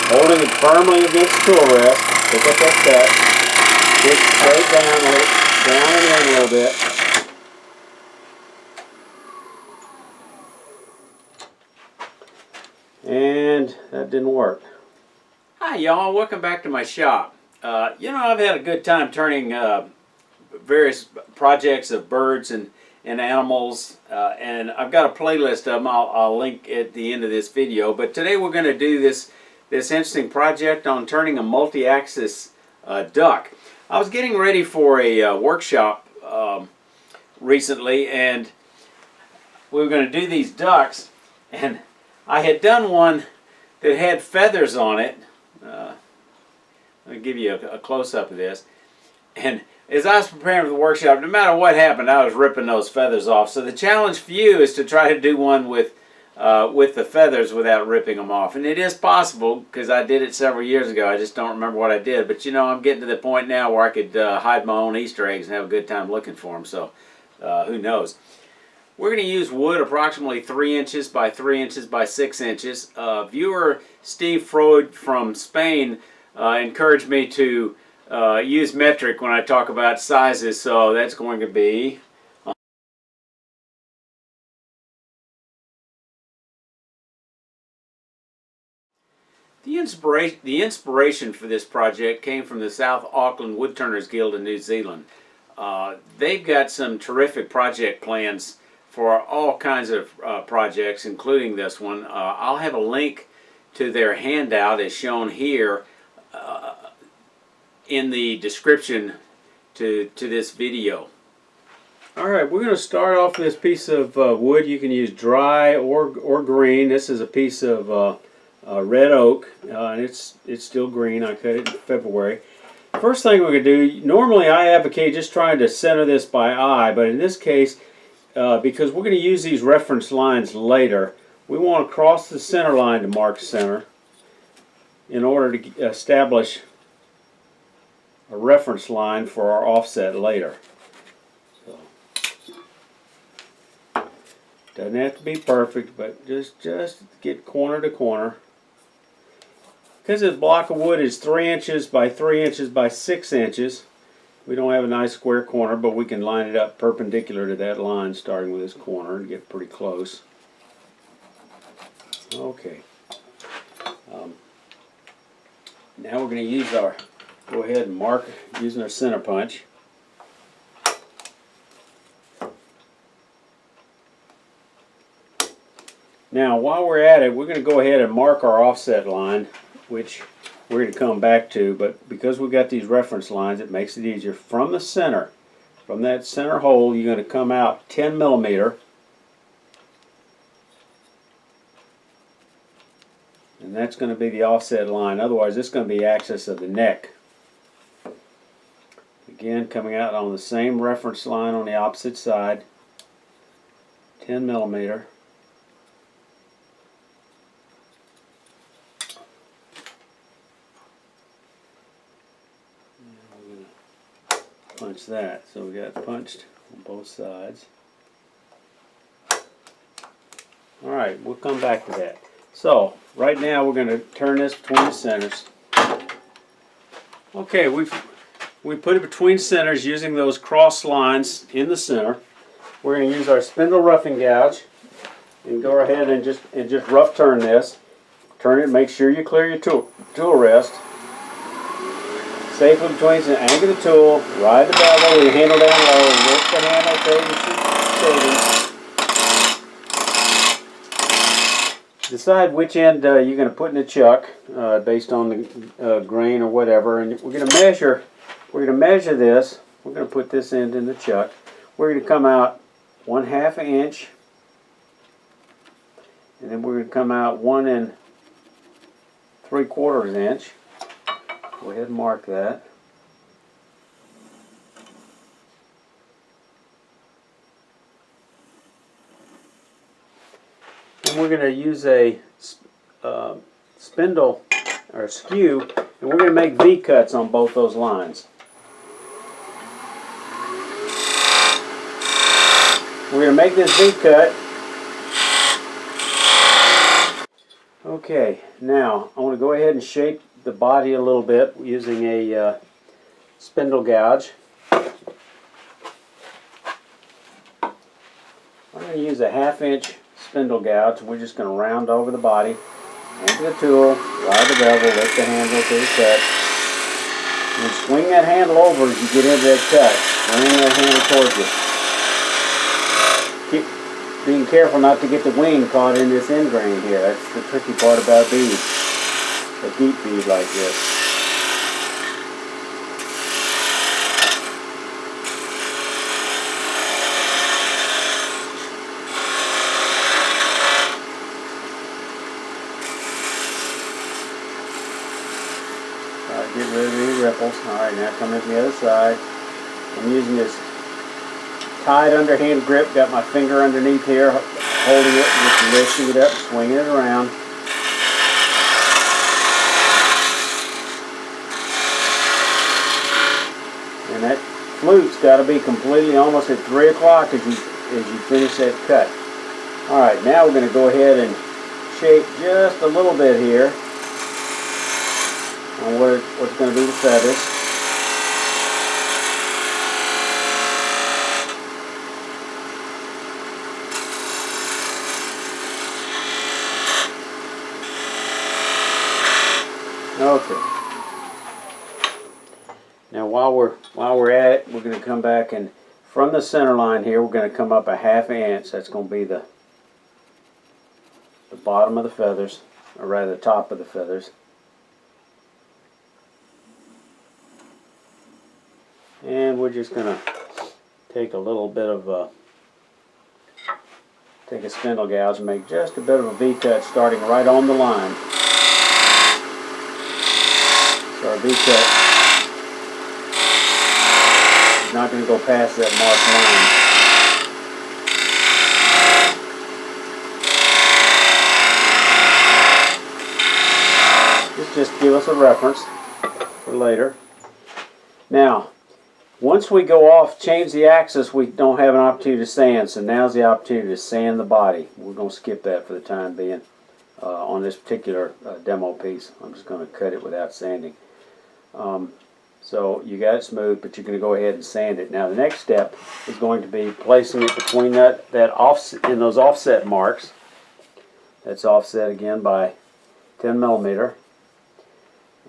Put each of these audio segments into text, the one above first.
Holding it firmly against the tool rest. Pick up that cut. Push straight down and in a little bit. And that didn't work. Hi y'all, welcome back to my shop. You know, I've had a good time turning various projects of birds and animals, and I've got a playlist of them I'll link at the end of this video. But today we're going to do this interesting project on turning a multi-axis duck. I was getting ready for a workshop recently, and we were going to do these ducks, and I had done one that had feathers on it. Let me give you a close-up of this. And as I was preparing for the workshop, no matter what happened, I was ripping those feathers off. So the challenge for you is to try to do one with the feathers without ripping them off. And it is possible, because I did it several years ago. I just don't remember what I did. But you know, I'm getting to the point now where I could hide my own Easter eggs and have a good time looking for them. So who knows? We're going to use wood approximately 3 inches by 3 inches by 6 inches. Viewer Steve Freud from Spain encouraged me to use metric when I talk about sizes, so that's going to be the inspiration for this project came from the South Auckland Woodturners Guild in New Zealand. They've got some terrific project plans for all kinds of projects, including this one. I'll have a link to their handout as shown here in the description to this video. Alright, we're going to start off with this piece of wood. You can use dry or green. This is a piece of red oak, and it's still green. I cut it in February. First thing we're going to do, normally I advocate just trying to center this by eye, but in this case, because we're going to use these reference lines later, we want to cross the center line to mark center in order to establish a reference line for our offset later. So, doesn't have to be perfect, but just get corner to corner. Because this block of wood is 3 inches by 3 inches by 6 inches, we don't have a nice square corner, but we can line it up perpendicular to that line, starting with this corner, and get pretty close. Okay. Now we're going to use go ahead and mark using our center punch. Now while we're at it, we're going to go ahead and mark our offset line, which we're going to come back to, but because we've got these reference lines, it makes it easier. From the center, from that center hole, you're going to come out 10 millimeter, and that's going to be the offset line. Otherwise, this is going to be the axis of the neck. Again, coming out on the same reference line on the opposite side, 10 millimeter. Punch that. So we got punched on both sides. Alright, we'll come back to that. So, right now we're going to turn this between the centers. Okay, we put it between centers using those cross lines in the center. We're going to use our spindle roughing gouge and go ahead and just rough turn this. Turn it, make sure you clear your tool rest. Safely between the angle the tool, ride the bevel, we handle down low, and lift the handle till you decide which end you're going to put in the chuck based on the grain or whatever, and we're going to measure this. We're going to put this end in the chuck. We're going to come out 1/2 inch, and then we're going to come out 1 3/4 inch. Go ahead and mark that. And we're going to use a spindle or skew, and we're going to make V cuts on both those lines. We're going to make this V cut. Okay, now I want to go ahead and shape the body a little bit using a spindle gouge. I'm going to use a 1/2 inch spindle gouge. We're just going to round over the body. Into the tool, ride the bevel, lift the handle to the cut. And then swing that handle over as you get into that cut. Swing that handle towards you. Keep being careful not to get the wing caught in this end grain here. That's the tricky part about beads. A deep bead like this. Get rid of any ripples. Alright, now coming to the other side. I'm using this tight underhand grip. Got my finger underneath here, holding it, just lifting it up, swinging it around. And that flute's got to be completely almost at 3 o'clock as you finish that cut. Alright, now we're going to go ahead and shape just a little bit here on what's going to be the feathers. Okay. Now while we're at it, we're going to come back and from the center line here, we're going to come up a 1/2 inch. That's going to be the bottom of the feathers, or rather the top of the feathers. And we're just going to take a little bit of take a spindle gouge and make just a bit of a V-cut starting right on the line. So our V-cut is not going to go past that marked line. This just give us a reference for later. Now, once we go off, change the axis, we don't have an opportunity to sand, so now's the opportunity to sand the body. We're going to skip that for the time being on this particular demo piece. I'm just going to cut it without sanding. So you got it smooth, but you're going to go ahead and sand it. Now the next step is going to be placing it between that offset, in those offset marks. That's offset again by 10 millimeter,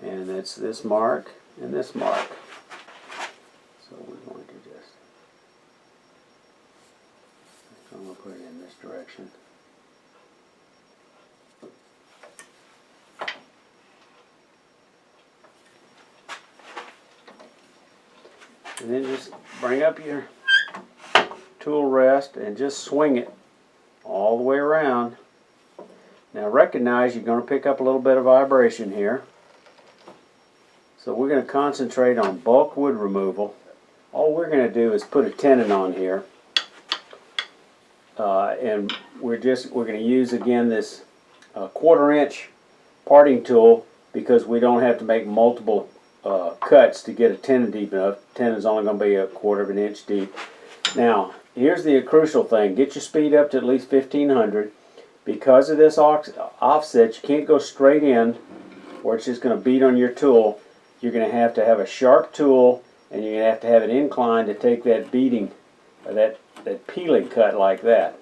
and that's this mark and this mark. So we're going to just, I'm going to put it in this direction. And then just bring up your tool rest and just swing it all the way around. Now recognize you're going to pick up a little bit of vibration here. So we're going to concentrate on bulk wood removal. All we're going to do is put a tenon on here, and we're going to use again this 1/4 inch parting tool because we don't have to make multiple cuts to get a tenon deep enough. Tenon is only going to be 1/4 inch deep. Now here's the crucial thing: get your speed up to at least 1500. Because of this offset, you can't go straight in, or it's just going to beat on your tool. You're going to have a sharp tool, and you're going to have it inclined to take that beating, that peeling cut like that.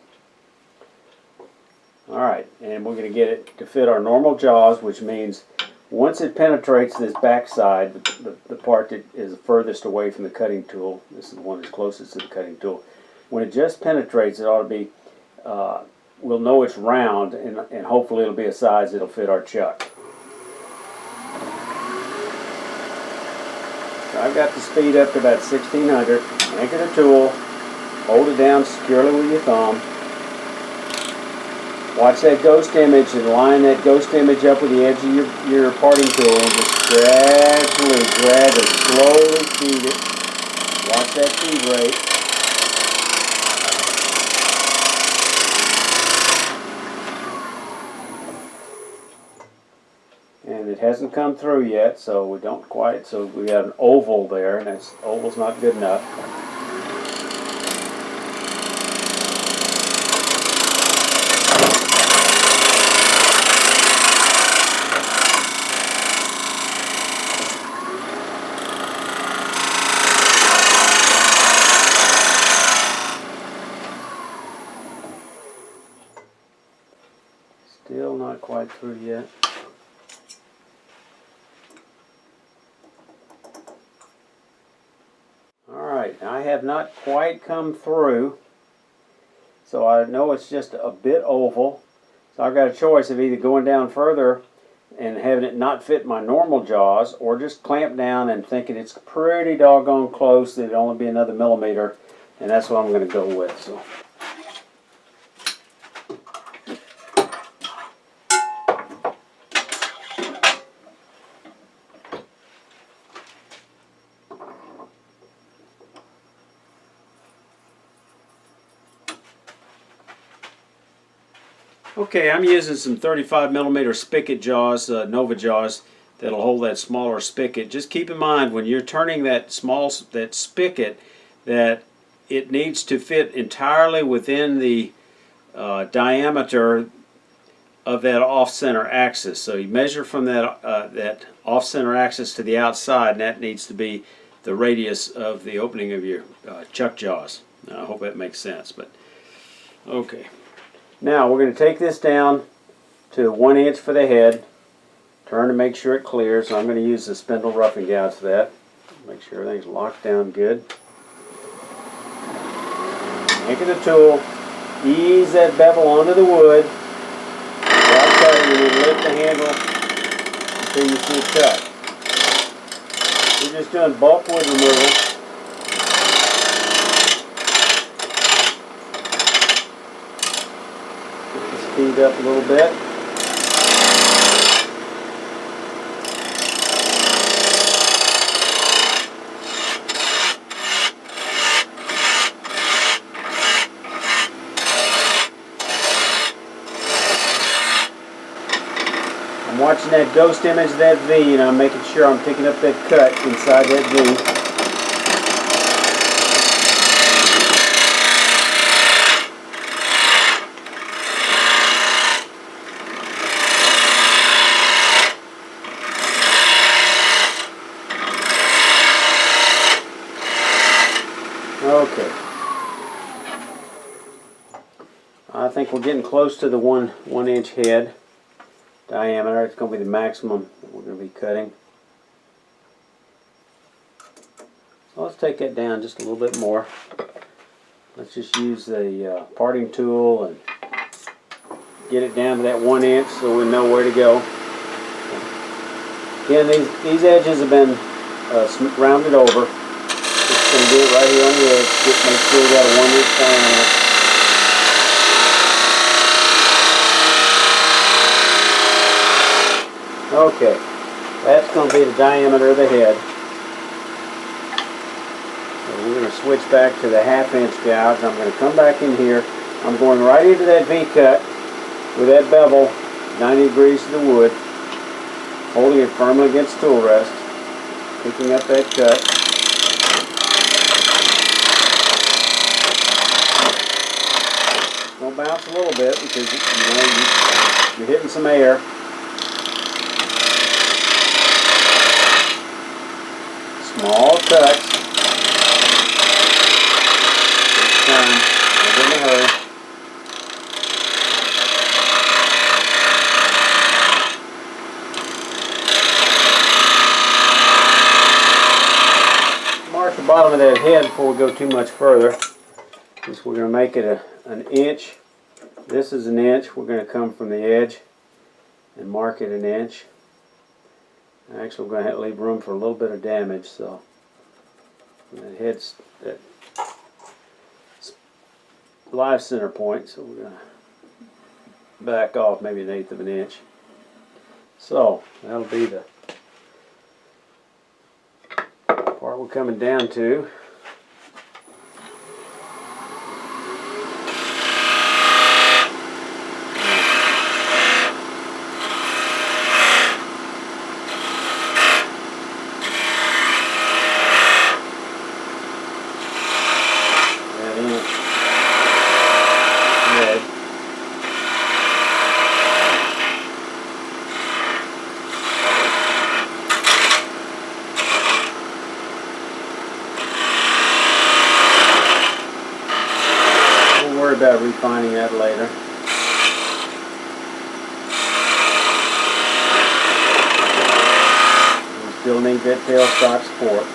Alright, and we're going to get it to fit our normal jaws, which means once it penetrates this back side, the part that is the furthest away from the cutting tool, this is the one that's closest to the cutting tool, when it just penetrates, it ought to be, we'll know it's round, and hopefully it'll be a size that'll fit our chuck. I've got the speed up to about 1600. Anchor the tool, hold it down securely with your thumb. Watch that ghost image and line that ghost image up with the edge of your parting tool and just gradually drag or slowly feed it. Watch that feed rate. And it hasn't come through yet, so we don't quite, so we got an oval there, and that oval's not good enough. Still not quite through yet. Alright, I have not quite come through, so I know it's just a bit oval. So I've got a choice of either going down further and having it not fit my normal jaws, or just clamp down and thinking it's pretty doggone close, that it'll only be another millimeter, and that's what I'm going to go with. So. Okay, I'm using some 35 millimeter spigot jaws, Nova jaws, that'll hold that smaller spigot. Just keep in mind when you're turning that spigot, that it needs to fit entirely within the diameter of that off-center axis. So you measure from that off-center axis to the outside, and that needs to be the radius of the opening of your chuck jaws. Now, I hope that makes sense. But okay. Now we're going to take this down to 1 inch for the head. Turn to make sure it clears. So I'm going to use the spindle roughing gouge for that. Make sure everything's locked down good. Anchor the tool. Ease that bevel onto the wood. Without cutting, you need to lift the handle until you see it cut. We're just doing bulk wood removal. Speed up a little bit. I'm watching that ghost image of that V, and I'm making sure I'm picking up that cut inside that V. Okay. I think we're getting close to the one inch head diameter. It's going to be the maximum that we're going to be cutting. So let's take that down just a little bit more. Let's just use the parting tool and get it down to that 1 inch so we know where to go. Again, these edges have been rounded over. Just going to do it right here on the edge. Just make sure we got a 1 inch diameter. Okay, that's going to be the diameter of the head. So we're going to switch back to the 1/2 inch gouge. I'm going to come back in here. I'm going right into that V-cut with that bevel 90 degrees to the wood, holding it firmly against tool rest, picking up that cut. It'll bounce a little bit because you're hitting some air. Small cuts. Each time, never in a hurry. Mark the bottom of that head before we go too much further. We're going to make it an inch. This is an inch. We're going to come from the edge and mark it 1 inch. Actually, we're going to have to leave room for a little bit of damage, so that head's that live center point, so we're going to back off maybe 1/8 of an inch. So that'll be the part we're coming down to. About refining that later. underneath that tailstock support.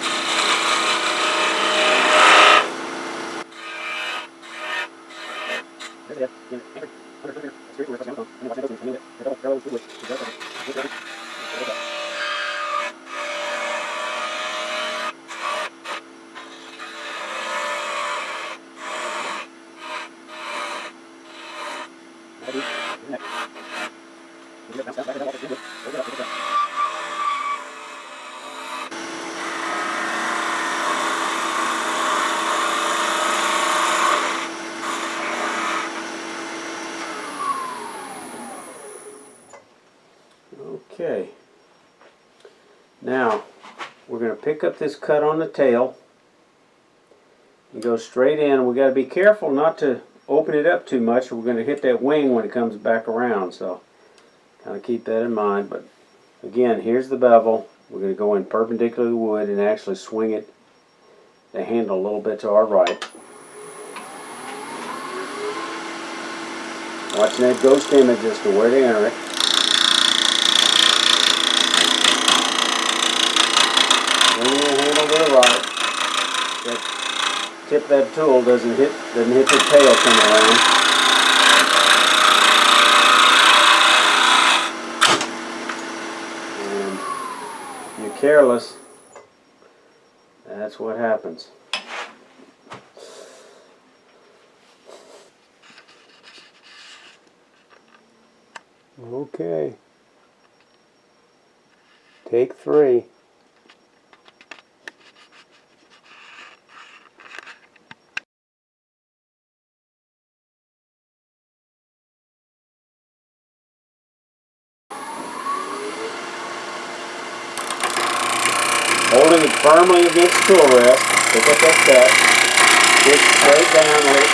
Okay, now we're going to pick up this cut on the tail and go straight in. We got to be careful not to open it up too much, or we're going to hit that wing when it comes back around, so kind of keep that in mind. But again, here's the bevel. We're going to go in perpendicular to the wood and actually swing it, the handle, a little bit to our right. Watching that ghost image as to where to enter it. Swing the handle to the right. That tip of that tool doesn't hit the tail coming around. And if you're careless, that's what happens. Okay. Take 3. Holding it firmly against the tool rest, pick up that cut, push straight down and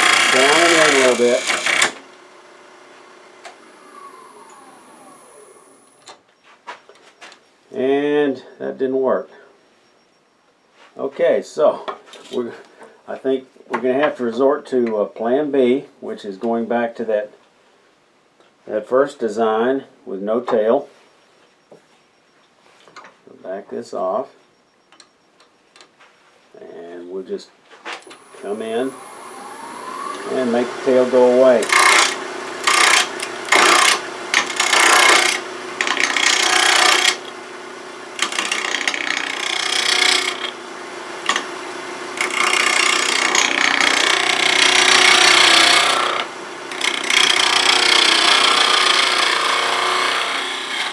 in a little bit. And that didn't work. Okay, so I think we're going to have to resort to plan B, which is going back to that first design with no tail. Back this off, and we'll just come in and make the tail go away.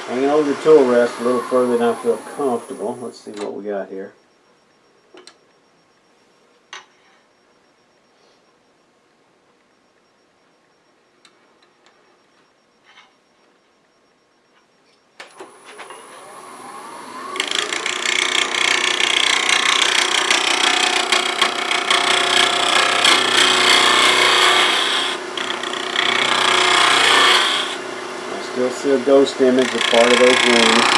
Hanging over the tool rest a little further than I feel comfortable. Let's see what we got here. Still see a ghost image of part of those wings.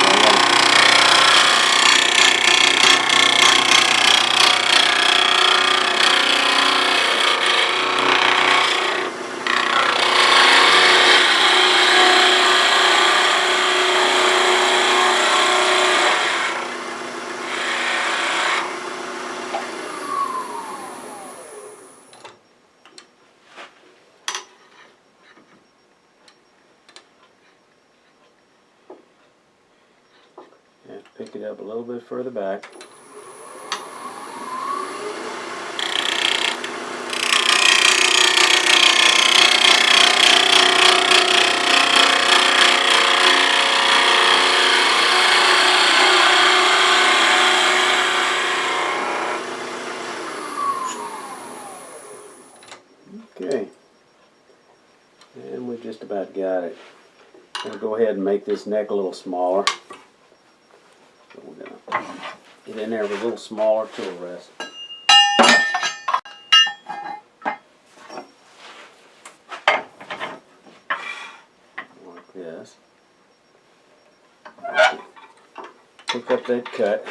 Pick it up a little bit further back. Okay, and we just about got it. I'm going to go ahead and make this neck a little smaller. So we're going to get in there with a little smaller tool rest. Like this. Pick up that cut.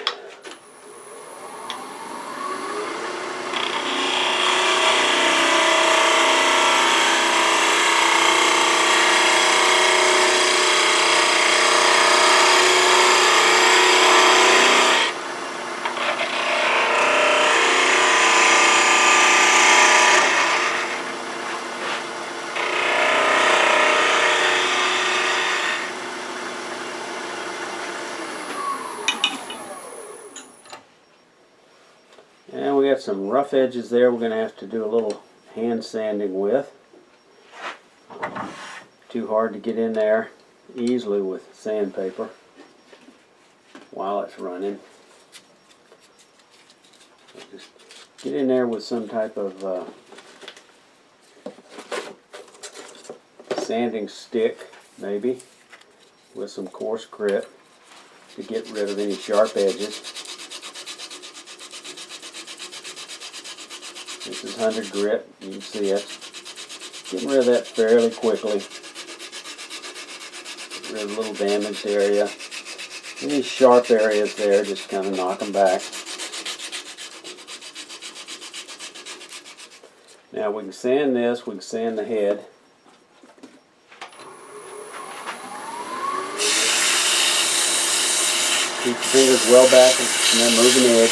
got some rough edges there we're going to have to do a little hand sanding with. Too hard to get in there easily with sandpaper while it's running. So just get in there with some type of sanding stick, maybe, with some coarse grit to get rid of any sharp edges. This is 100 grit, you can see it. Getting rid of that fairly quickly. Get rid of a little damaged area. Any sharp areas there, just kind of knock them back. Now we can sand this, we can sand the head. Keep your fingers well back and then move an edge.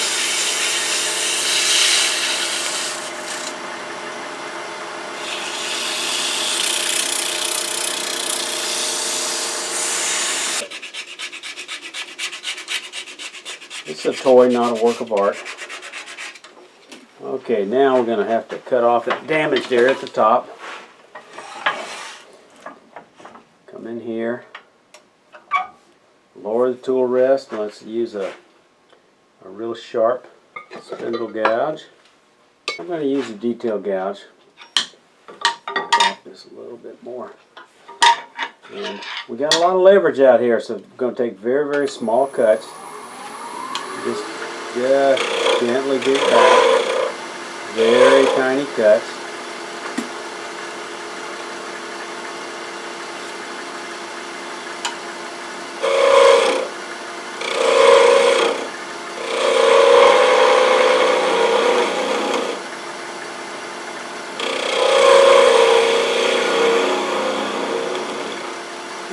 It's a toy, not a work of art. Okay, now we're going to have to cut off that damaged area at the top. Come in here. Lower the tool rest, and let's use a real sharp spindle gouge. I'm going to use a detail gouge. Cut off this a little bit more. And we got a lot of leverage out here, so we're going to take very, very small cuts. Just gently get back. Very tiny cuts.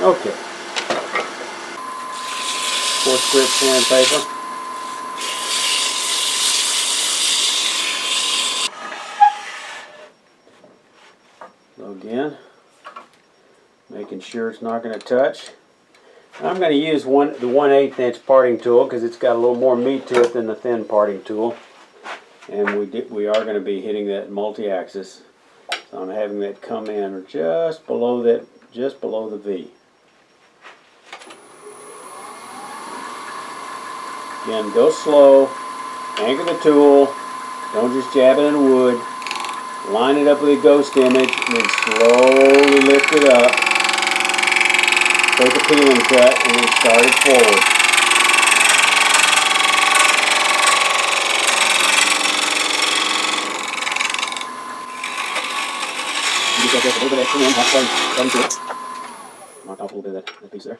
Okay. Coarse grit sandpaper. So again, making sure it's not going to touch. I'm going to use the 1/8 inch parting tool because it's got a little more meat to it than the thin parting tool. And we are going to be hitting that multi-axis. So I'm having that come in just below the V. Again, go slow, anchor the tool, don't just jab it in the wood, line it up with a ghost image, and then slowly lift it up, take a peeling cut, and then start it forward. You get just a little bit of extra in, not starting to it. Knock off a little bit of that piece there.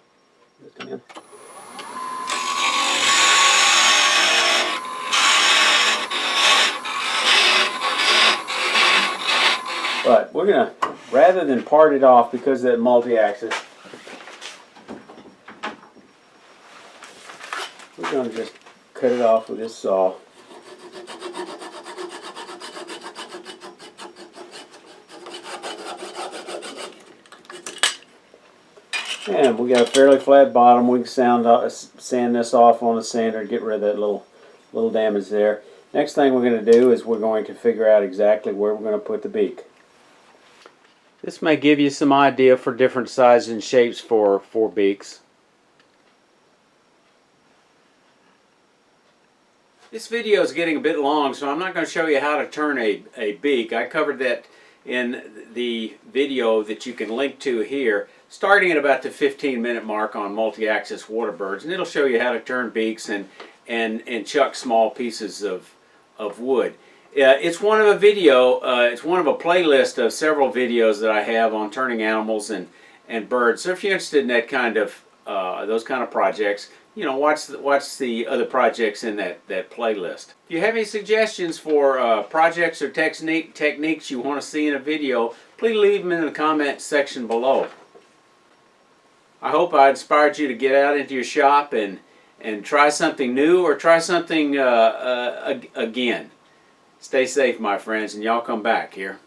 Just come in. But we're going to, rather than part it off because of that multi-axis, we're going to just cut it off with this saw. And we got a fairly flat bottom. We can sand this off on the sander, get rid of that little damage there. Next thing we're going to do is we're going to figure out exactly where we're going to put the beak. This may give you some idea for different sizes and shapes for beaks. This video is getting a bit long, so I'm not going to show you how to turn a beak. I covered that in the video that you can link to here, starting at about the 15-minute mark on multi-axis water birds, and it'll show you how to turn beaks and chuck small pieces of wood. It's one of a video. It's one of a playlist of several videos that I have on turning animals and birds. So if you're interested in that kind of those kind of projects, you know, watch the other projects in that playlist. If you have any suggestions for projects or techniques you want to see in a video, please leave them in the comment section below. I hope I inspired you to get out into your shop and try something new or try something again. Stay safe, my friends, and y'all come back here.